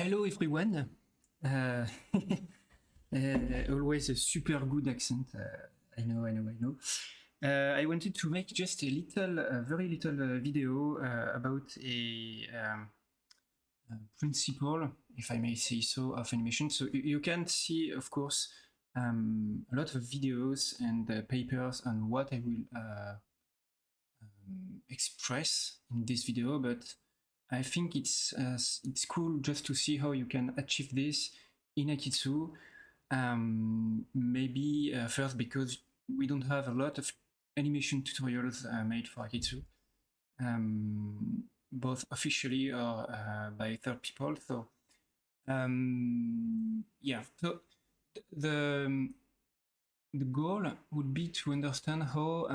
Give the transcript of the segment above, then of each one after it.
Hello everyone. Uh, always a super good accent. I know. I wanted to make just a very little video about a principle, if I may say so, of animation. So you can see, of course, a lot of videos and papers on what I will express in this video, but I think it's cool just to see how you can achieve this in Akeytsu. Maybe first because we don't have a lot of animation tutorials made for Akeytsu, both officially or by third people. So yeah, so the goal would be to understand how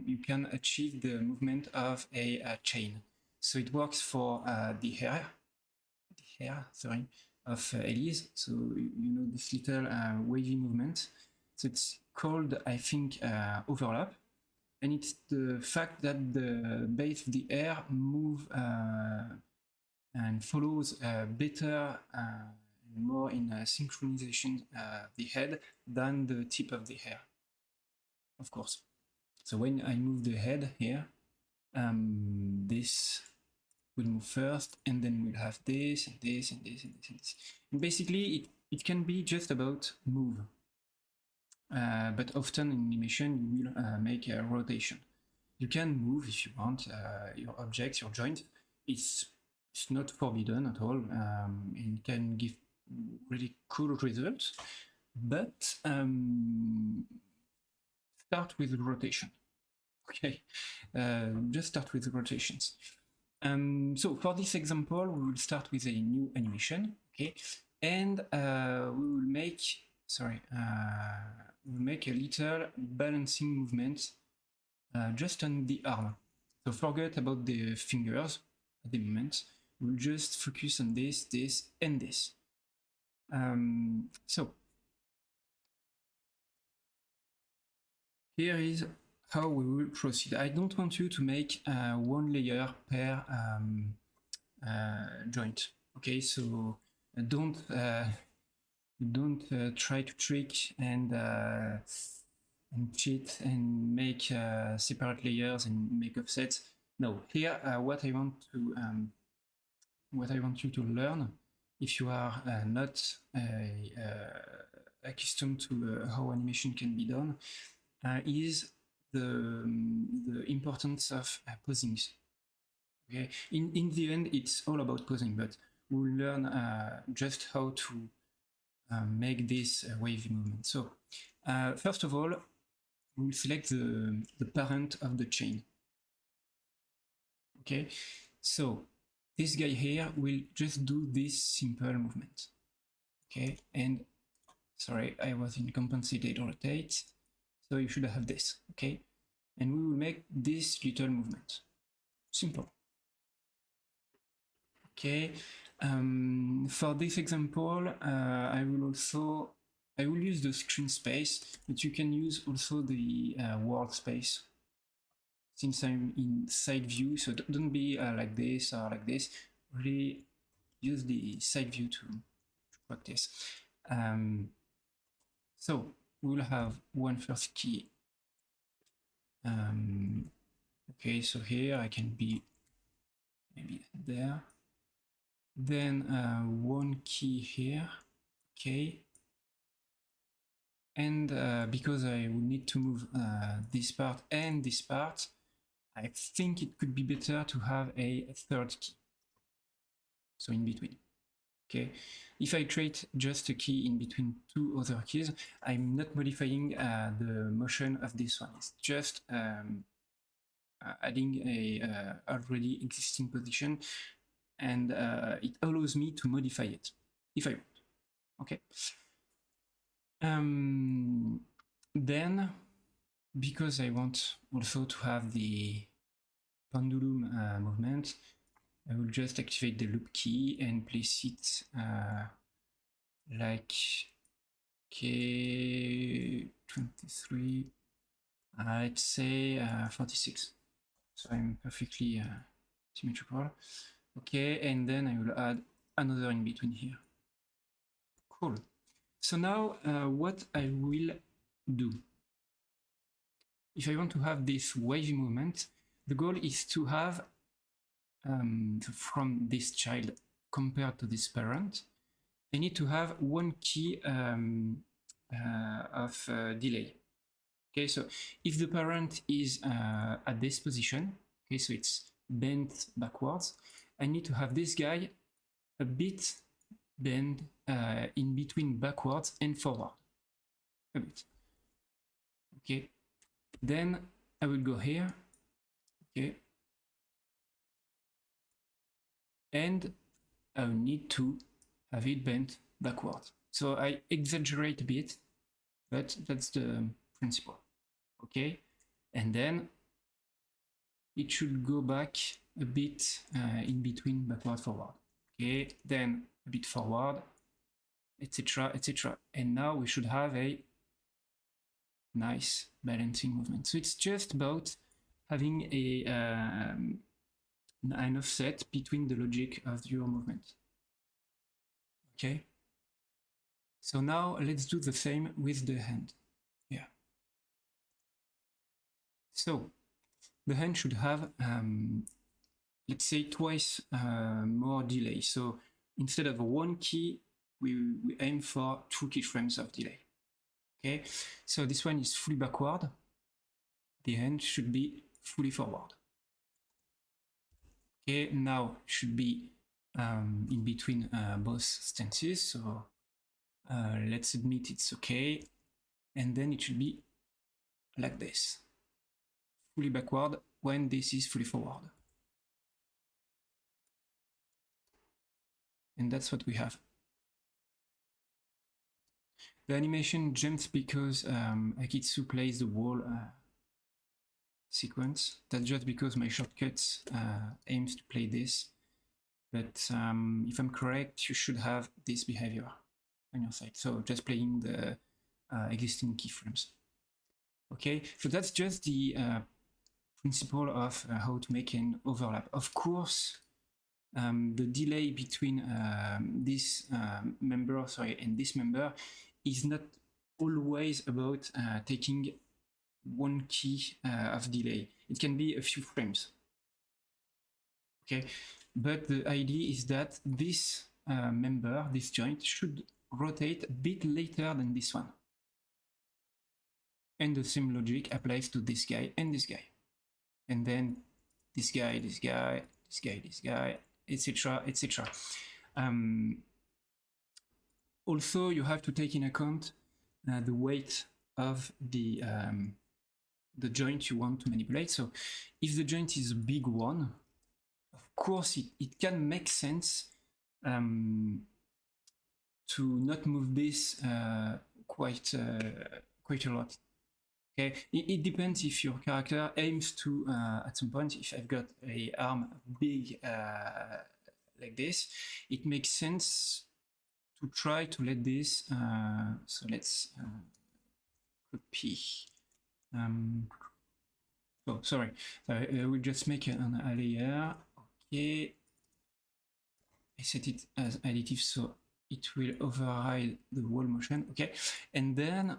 you can achieve the movement of a chain. So it works for the hair, of Elise. So you know this little wavy movement. So it's called, I think, overlap, and it's the fact that the base of the hair move and follows better more in synchronization the head than the tip of the hair, of course. So when I move the head here, this will move first, and then we'll have this, and this, and this, and this, and this. And basically, it can be just about move. But often in animation, you will make a rotation. You can move if you want your objects, your joint. It's not forbidden at all. It can give really cool results, but start with rotation. Okay, just start with rotations. So for this example, we will start with a new animation, okay, and we'll make a little balancing movement just on the arm. So forget about the fingers at the moment. We'll just focus on this, this, and this. So here is how we will proceed. I don't want you to make one layer per joint. Okay, so don't try to trick and cheat and make separate layers and make offsets. No, here what I want you to learn, if you are not accustomed to how animation can be done, is the importance of posings. Okay, in the end, it's all about posing, but we'll learn just how to make this wavy movement. So first of all, we'll select the parent of the chain. Okay, so this guy here will just do this simple movement. Okay, and sorry, I was in compensated rotate, so you should have this. Okay, and we will make this little movement. Simple. Okay, for this example, I will use the screen space, but you can use also the world space. Since I'm in side view, so don't be like this or like this. Really use the side view to practice. So we'll have one first key. Okay, so here I can be maybe there. Then one key here, okay. And because I will need to move this part and this part, I think it could be better to have a third key. So in between. Okay. If I create just a key in between two other keys, I'm not modifying the motion of this one. It's just adding a already existing position, and it allows me to modify it if I want. Okay. Then, because I want also to have the pendulum movement, I will just activate the loop key and place it like K23, I'd say 46. So I'm perfectly symmetrical. Okay, and then I will add another in between here. Cool. So now what I will do, if I want to have this wavy movement, the goal is to have from this child compared to this parent, I need to have one key of delay. Okay, so if the parent is at this position, okay, so it's bent backwards, I need to have this guy a bit bend in between backwards and forward. A bit. Okay, then I will go here. Okay, and I will need to have it bent backwards. So I exaggerate a bit, but that's the principle. Okay, and then it should go back a bit in between backward forward. Okay, then a bit forward, etc., etc. And now we should have a nice balancing movement. So it's just about having a an offset between the logic of your movement. Okay. So now let's do the same with the hand. Yeah. So the hand should have, let's say, twice more delay. So instead of one key, we aim for 2 keyframes of delay. Okay, so this one is fully backward. The hand should be fully forward. Okay, now should be in between both stances. So let's admit it's okay. And then it should be like this. Fully backward when this is fully forward. And that's what we have. The animation jumps because Akeytsu plays the wall sequence. That's just because my shortcut aims to play this. But if I'm correct, you should have this behavior on your side. So just playing the existing keyframes. Okay, so that's just the principle of how to make an overlap. Of course, the delay between this member, and this member is not always about taking one key of delay. It can be a few frames. Okay, but the idea is that this member, this joint, should rotate a bit later than this one. And the same logic applies to this guy and this guy. And then this guy, this guy, this guy, this guy, etc., etc. Also, you have to take in account the weight of the joint you want to manipulate. So if the joint is a big one, of course it can make sense to not move this quite a lot. Okay, it depends if your character aims to at some point, if I've got a arm big like this, it makes sense to try to let this, so let's copy. Oh, sorry, we'll just make a layer. Okay, I set it as additive so it will override the wall motion. Okay, and then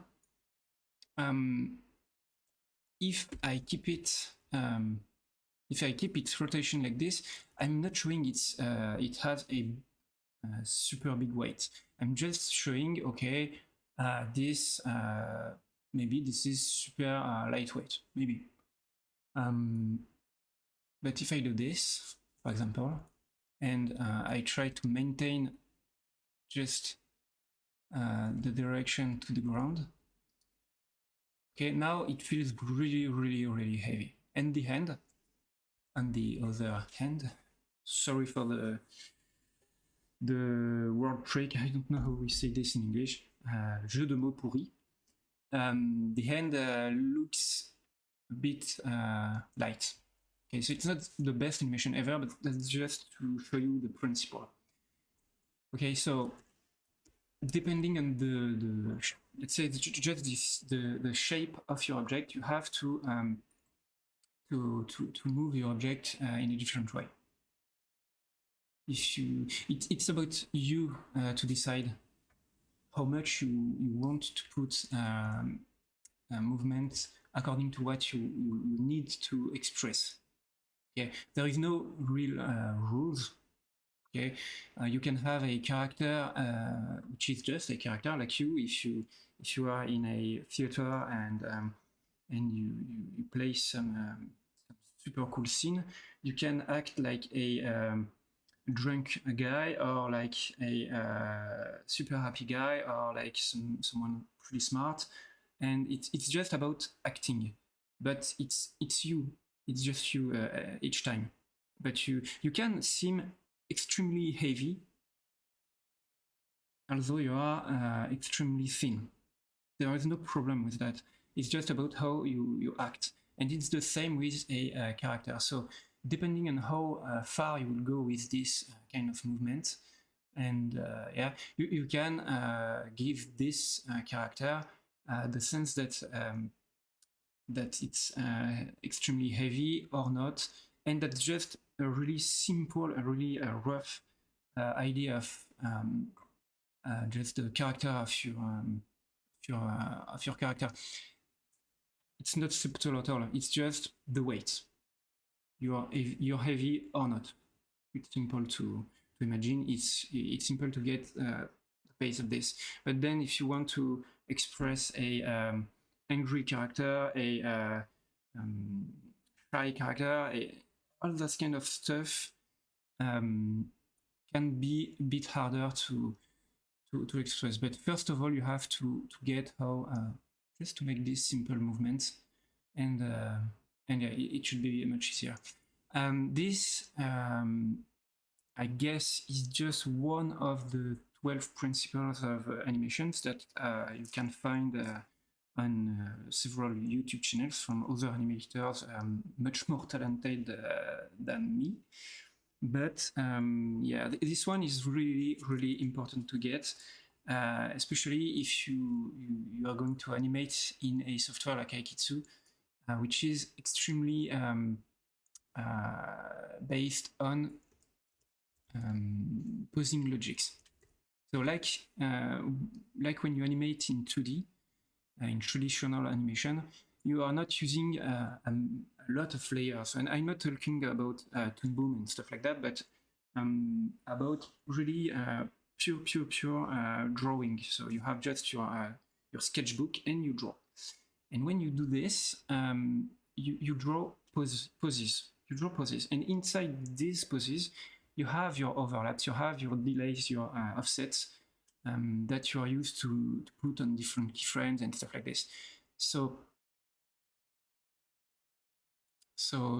if I keep it its rotation like this, I'm not showing it has a super big weight. I'm just showing, okay, this maybe this is super lightweight, maybe. But if I do this, for example, and I try to maintain just the direction to the ground, okay, now it feels really, really, really heavy. And the hand, on the other hand, sorry for the word trick, I don't know how we say this in English, jeu de mots pourri. The hand looks a bit light. Okay, so it's not the best animation ever, but that's just to show you the principle. Okay, so depending on the let's say just the shape of your object, you have to move your object in a different way. it's about you to decide how much you want to put movement according to what you need to express. Okay, there is no real rules. Okay, you can have a character which is just a character like you. If you are in a theater and you play some super cool scene, you can act like a drunk guy or like a super happy guy or like someone pretty smart, and it's just about acting, but it's you, it's just you each time, but you can seem extremely heavy although you are extremely thin. There is no problem with that. It's just about how you act, and it's the same with a character. So depending on how far you will go with this kind of movement, and yeah, you can give this character the sense that that it's extremely heavy or not, and that's just a really simple, a really rough idea of just the character of your character. It's not subtle at all. It's just the weight. You're heavy or not. It's simple to imagine. It's simple to get the base of this. But then, if you want to express a angry character, a shy character, all that kind of stuff can be a bit harder to express. But first of all, you have to get how just to make these simple movements, and yeah, it should be much easier. This I guess is just one of the 12 principles of animations that you can find on several YouTube channels from other animators much more talented than me. But yeah, this one is really important to get, especially if you are going to animate in a software like Akeytsu, which is extremely based on posing logics. So like when you animate in 2D, in traditional animation, you are not using a lot of layers. And I'm not talking about Toon Boom and stuff like that, but about really pure drawing. So you have just your sketchbook and you draw. And when you do this, you draw poses. You draw poses. And inside these poses, you have your overlaps, you have your delays, your offsets that you are used to put on different keyframes and stuff like this. So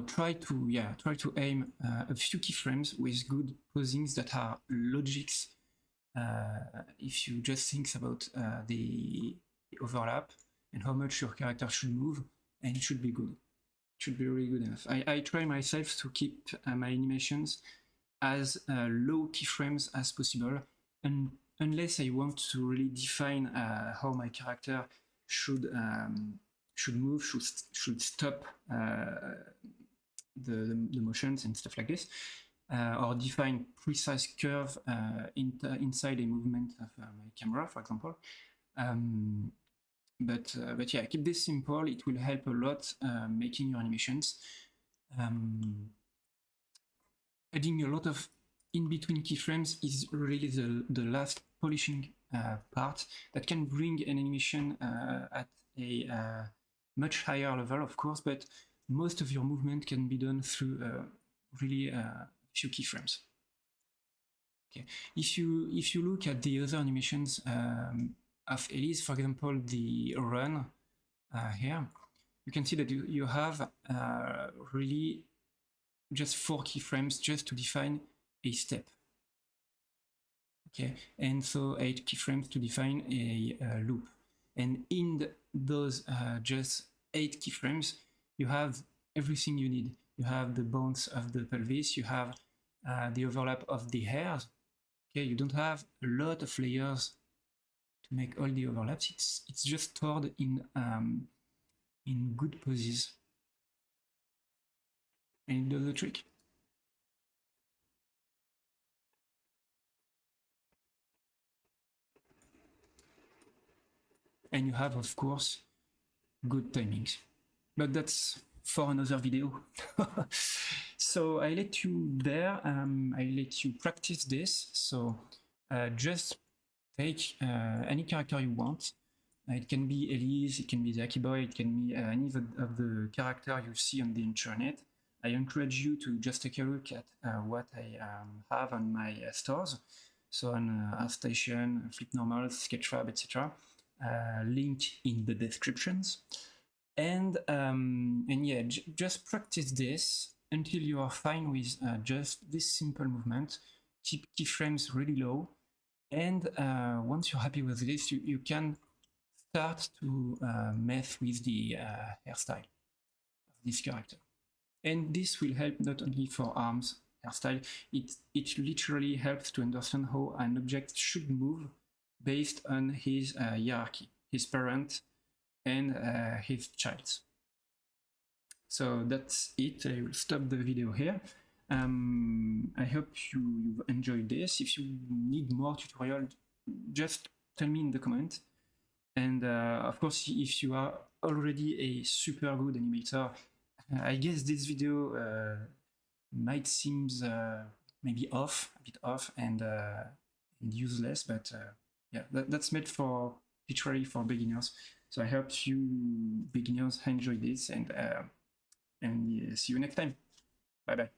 try to aim a few keyframes with good posings that are logics. If you just think about the overlap and how much your character should move, and it should be good. It should be really good enough. I try myself to keep my animations as low keyframes as possible, and unless I want to really define how my character should move, should stop the motions and stuff like this, or define precise curve inside a movement of my camera, for example. But yeah, keep this simple. It will help a lot making your animations. Adding a lot of in-between keyframes is really the last polishing part that can bring an animation at a much higher level, of course, but most of your movement can be done through really few keyframes. Okay. If you look at the other animations of Elise, for example, the run here, you can see that you have really just 4 keyframes just to define a step. Okay, and so 8 keyframes to define a loop. And in those just 8 keyframes, you have everything you need. You have the bones of the pelvis, you have the overlap of the hairs. Okay, you don't have a lot of layers to make all the overlaps. It's just stored in good poses. And it does the trick. and you have, of course, good timings. But that's for another video. So I let you there. I let you practice this. So just take any character you want. It can be Elise, it can be the Aki Boy, it can be any of the character you see on the internet. I encourage you to just take a look at what I have on my stores. So on ArtStation, Flip Normal, Sketchfab, etc. Link in the descriptions. And yeah, just practice this until you are fine with just this simple movement. Keep keyframes really low. And once you're happy with this, you can start to mess with the hairstyle of this character. And this will help not only for arms hairstyle, it literally helps to understand how an object should move based on his hierarchy, his parent and his child. So that's it. I will stop the video here. I hope you've enjoyed this. If you need more tutorial, just tell me in the comment. And of course, if you are already a super good animator, I guess this video might seem maybe a bit off and useless, but yeah, that's made for literally for beginners. So I hope you beginners enjoy this, and see you next time. Bye bye.